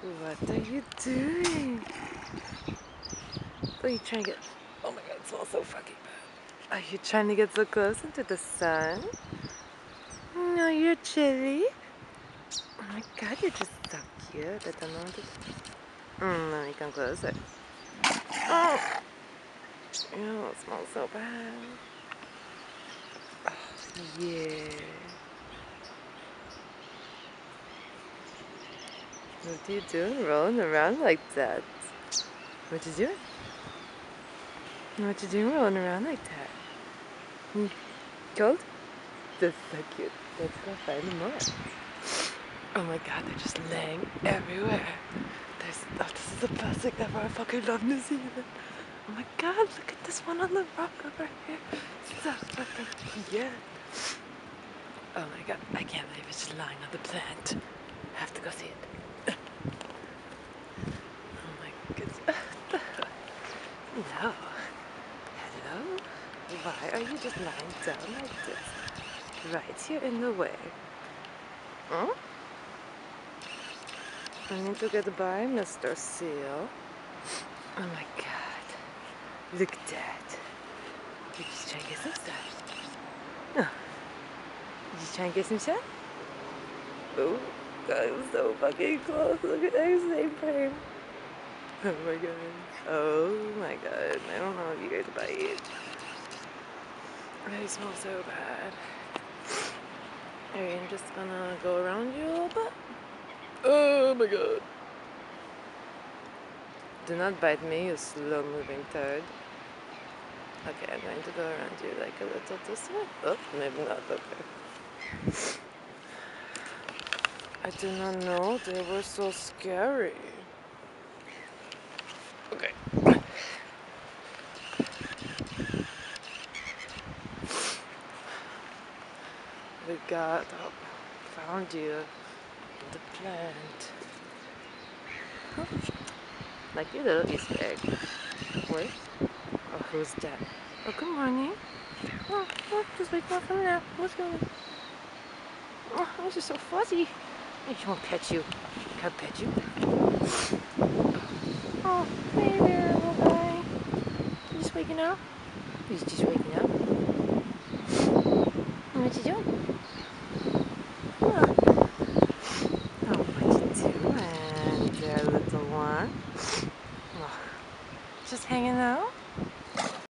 What are you doing? Are you trying to get... Oh my god, it smells so fucking bad. Are you trying to get so close into the sun? No, you're chilly. Oh my god, you're just so cute. I don't know what to... let me come closer. Oh! Ew, it smells so bad. Oh, yeah. What are you doing rolling around like that? What you doing? What you doing rolling around like that? Cold? That's so cute. Let's go find more. Oh my god, they're just laying everywhere. This is the best thing ever. I fucking love New Zealand. Oh my god, look at this one on the rock over here. So fucking cute. Oh my god, I can't believe it's just lying on the plant. I have to go see it. Oh my goodness. Hello. Hello? Why are you just lying down like this? Right here in the way. Huh? I need to get by, Mr. Seal. Oh my god. Look at that. You're just trying to get some stuff. Oh. You just trying to get some stuff? Oh, God, it was so fucking close. Look at that same frame. Oh my god. Oh my god. I don't know if you guys bite. They smell so bad. Alright, I'm just gonna go around you a little bit. Oh my god. Do not bite me, you slow moving turd. Okay, I'm going to go around you like a little this way. Oh, maybe not. Okay. I did not know they were so scary. Okay. Found you in the plant. Oh, like your little Easter egg. Wait. Oh, who's that? Oh, good morning. Oh, just wake up from nap. What's going on? Oh, this is so fuzzy. I just want to pet you. Can I pet you? Oh, hey there, little guy. You just waking up? He's just waking up.